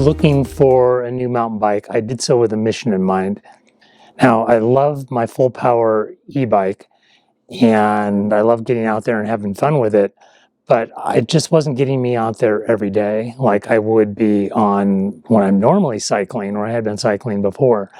looking for a new mountain bike, I did so with a mission in mind. Now, I love my full power e-bike and I love getting out there and having fun with it, but it just wasn't getting me out there every day like I would be on when I'm normally cycling or I had been cycling before.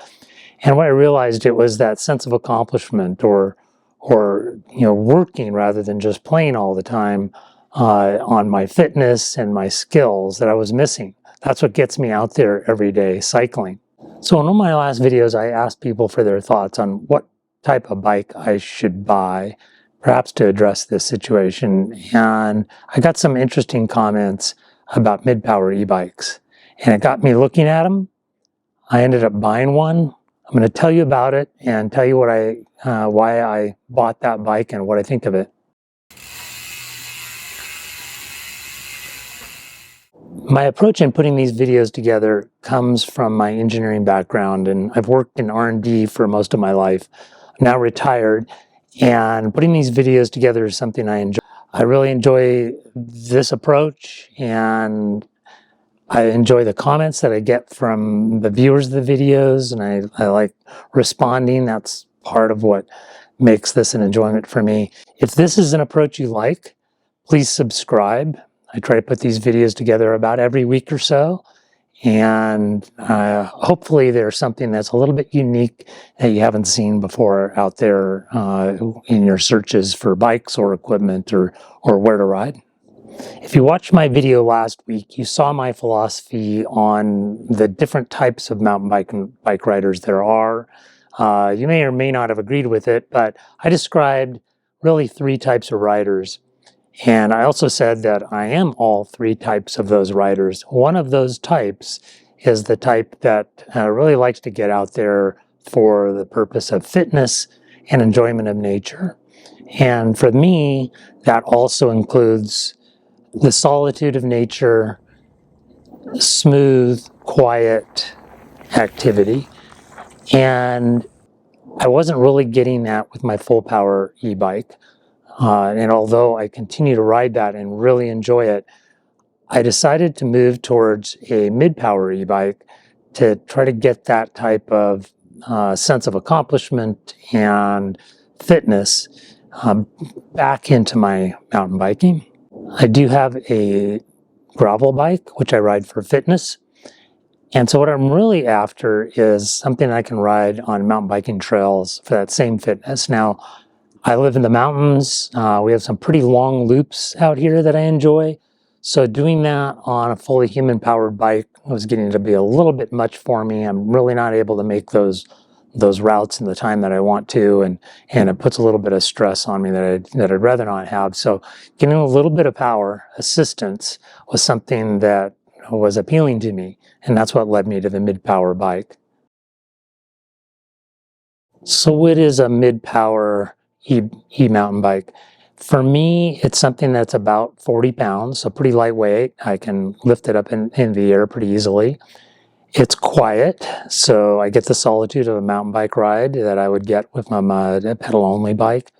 And what I realized, it was that sense of accomplishment or working rather than just playing all the time on my fitness and my skills that I was missing. That's what gets me out there every day cycling. So in one of my last videos, I asked people for their thoughts on what type of bike I should buy, perhaps to address this situation. And I got some interesting comments about mid-power e-bikes. And it got me looking at them. I ended up buying one. I'm going to tell you about it and tell you why I bought that bike and what I think of it. My approach in putting these videos together comes from my engineering background, and I've worked in R&D for most of my life. I'm now retired, and putting these videos together is something I enjoy. I really enjoy this approach, and I enjoy the comments that I get from the viewers of the videos, and I like responding. That's part of what makes this an enjoyment for me. If this is an approach you like, please subscribe. I try to put these videos together about every week or so, and hopefully there's something that's a little bit unique that you haven't seen before out there in your searches for bikes or equipment or where to ride. If you watched my video last week, you saw my philosophy on the different types of mountain bike riders there are. You may or may not have agreed with it, but I described really 3 types of riders. And I also said that I am all 3 types of those riders. One of those types is the type that really likes to get out there for the purpose of fitness and enjoyment of nature. And for me, that also includes the solitude of nature, smooth, quiet activity. And I wasn't really getting that with my full power e-bike. And although I continue to ride that and really enjoy it, I decided to move towards a mid-power e-bike to try to get that type of sense of accomplishment and fitness back into my mountain biking. I do have a gravel bike, which I ride for fitness. And so what I'm really after is something I can ride on mountain biking trails for that same fitness. Now, I live in the mountains. We have some pretty long loops out here that I enjoy. So doing that on a fully human-powered bike was getting to be a little bit much for me. I'm really not able to make those routes in the time that I want to, and it puts a little bit of stress on me that I'd rather not have. So getting a little bit of power assistance was something that was appealing to me, and that's what led me to the mid-power bike. So what is a mid-power e-mountain bike? For me, it's something that's about 40 pounds, so pretty lightweight. I can lift it up in the air pretty easily. It's quiet, so I get the solitude of a mountain bike ride that I would get with my pedal-only bike.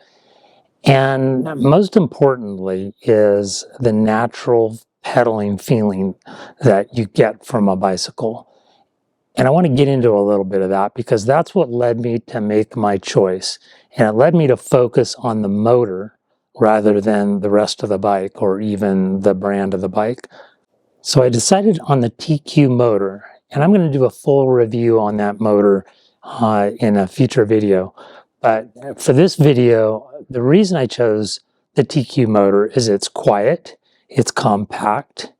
And most importantly is the natural pedaling feeling that you get from a bicycle. And I want to get into a little bit of that because that's what led me to make my choice. And it led me to focus on the motor rather than the rest of the bike or even the brand of the bike. So I decided on the TQ motor, and I'm going to do a full review on that motor in a future video. But for this video, the reason I chose the TQ motor is it's quiet, it's compact,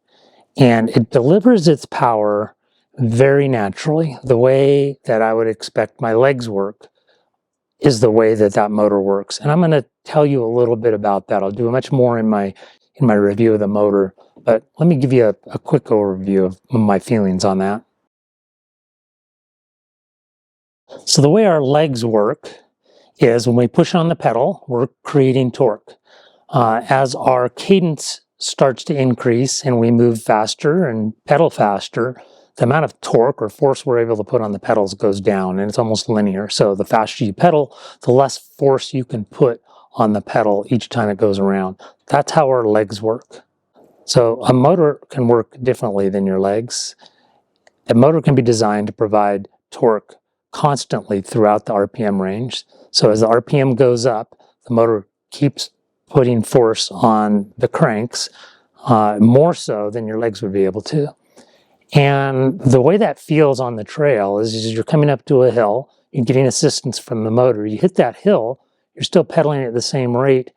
and it delivers its power very naturally. The way that I would expect my legs work is the way that that motor works. And I'm going to tell you a little bit about that. I'll do much more in my review of the motor, but let me give you a quick overview of my feelings on that. So the way our legs work is when we push on the pedal, we're creating torque. As our cadence starts to increase and we move faster and pedal faster, the amount of torque or force we're able to put on the pedals goes down, and it's almost linear. So the faster you pedal, the less force you can put on the pedal each time it goes around. That's how our legs work. So a motor can work differently than your legs. The motor can be designed to provide torque constantly throughout the RPM range. So as the RPM goes up, the motor keeps putting force on the cranks, more so than your legs would be able to. And the way that feels on the trail is you're coming up to a hill, you're getting assistance from the motor. You hit that hill, you're still pedaling at the same rate.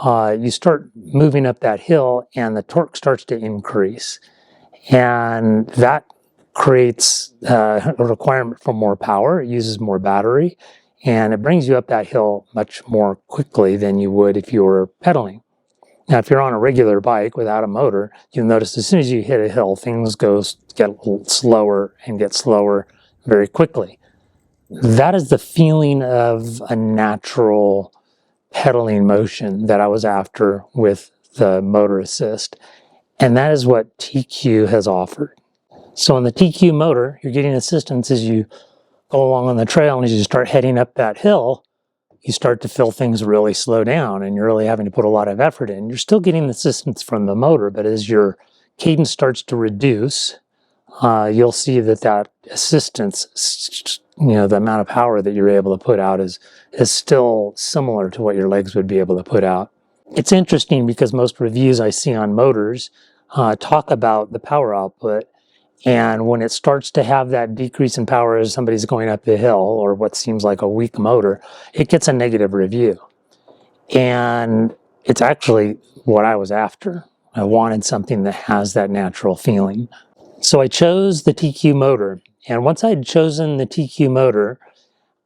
You start moving up that hill and the torque starts to increase. And that creates a requirement for more power. It uses more battery, and it brings you up that hill much more quickly than you would if you were pedaling. Now, if you're on a regular bike without a motor, you'll notice as soon as you hit a hill, things get a little slower and get slower very quickly. That is the feeling of a natural pedaling motion that I was after with the motor assist. And that is what TQ has offered. So on the TQ motor, you're getting assistance as you go along on the trail, and as you start heading up that hill, you start to feel things really slow down and you're really having to put a lot of effort in. You're still getting assistance from the motor, but as your cadence starts to reduce, you'll see that assistance, the amount of power that you're able to put out is still similar to what your legs would be able to put out. It's interesting because most reviews I see on motors talk about the power output, and when it starts to have that decrease in power as somebody's going up the hill or what seems like a weak motor, it gets a negative review. And it's actually what I was after. I wanted something that has that natural feeling. So I chose the TQ motor, and once I had chosen the TQ motor,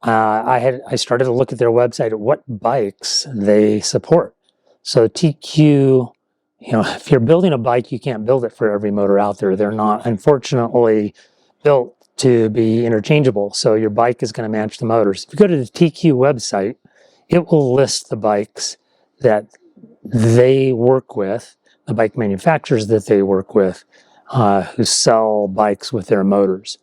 I started to look at their website at what bikes they support. So TQ, if you're building a bike, you can't build it for every motor out there. They're not, unfortunately, built to be interchangeable. So your bike is going to match the motors. If you go to the TQ website, it will list the bikes that they work with, the bike manufacturers that they work with, who sell bikes with their motors.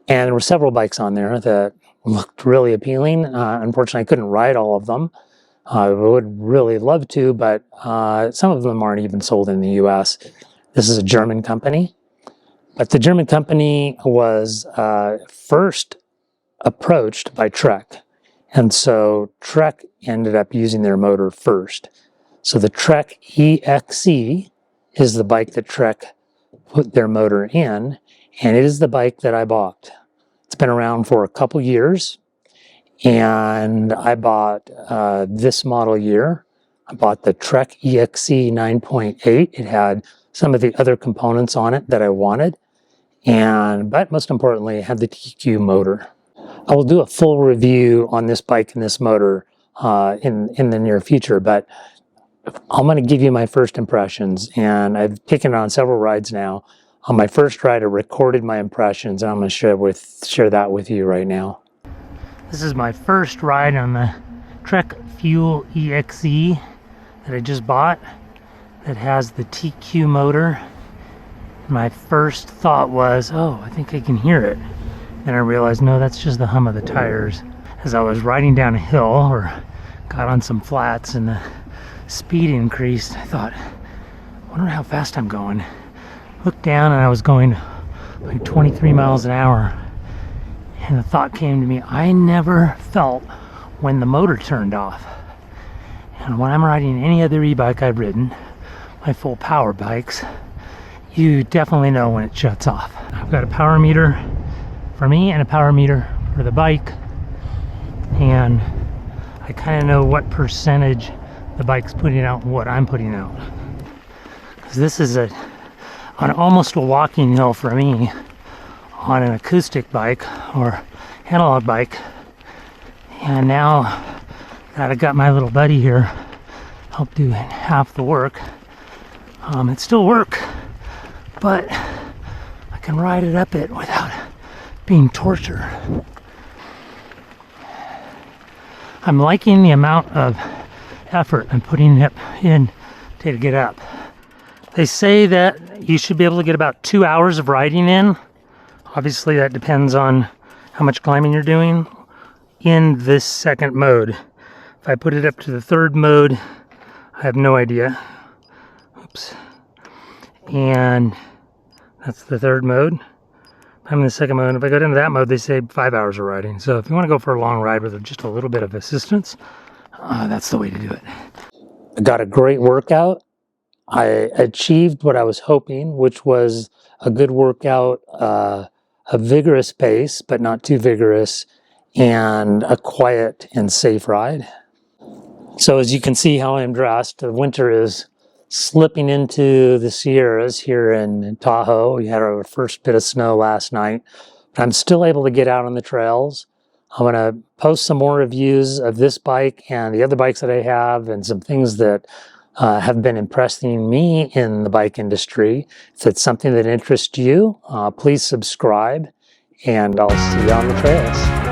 And there were several bikes on there that looked really appealing. Unfortunately, I couldn't ride all of them. I would really love to, but some of them aren't even sold in the US. This is a German company. But the German company was first approached by Trek. And so Trek ended up using their motor first. So the Trek EXE is the bike that Trek put their motor in, and it is the bike that I bought. It's been around for a couple years, and I bought this model year. I bought the Trek EXE 9.8. It had some of the other components on it that I wanted, but most importantly, it had the TQ motor. I will do a full review on this bike and this motor in the near future, but I'm going to give you my first impressions, and I've taken it on several rides now. On my first ride, I recorded my impressions, and I'm going to share that with you right now. This is my first ride on the Trek Fuel EXE that I just bought that has the TQ motor. My first thought was, oh, I think I can hear it. Then I realized, no, that's just the hum of the tires. As I was riding down a hill or got on some flats and the speed increased, I thought, I wonder how fast I'm going. Looked down and I was going like 23 miles an hour. And the thought came to me, I never felt when the motor turned off. And when I'm riding any other e-bike I've ridden, my full power bikes, you definitely know when it shuts off. I've got a power meter for me and a power meter for the bike. And I kind of know what percentage the bike's putting out and what I'm putting out. Because this is on almost a walking hill for me on an acoustic bike or analog bike. And now that I got my little buddy here help do half the work, it still work, but I can ride it up it without being tortured. I'm liking the amount of effort I'm putting it in to get up. They say that you should be able to get about 2 hours of riding in. Obviously that depends on how much climbing you're doing in this second mode. If I put it up to the third mode, I have no idea. Oops. And that's the third mode. I'm in the second mode. If I go into that mode, they say 5 hours of riding. So if you want to go for a long ride with just a little bit of assistance, that's the way to do it. I got a great workout. I achieved what I was hoping, which was a good workout, a vigorous pace, but not too vigorous, and a quiet and safe ride. So as you can see how I'm dressed, the winter is slipping into the Sierras here in Tahoe. We had our first bit of snow last night, but I'm still able to get out on the trails. I'm going to post some more reviews of this bike and the other bikes that I have and some things that have been impressing me in the bike industry. If it's something that interests you, please subscribe, and I'll see you on the trails.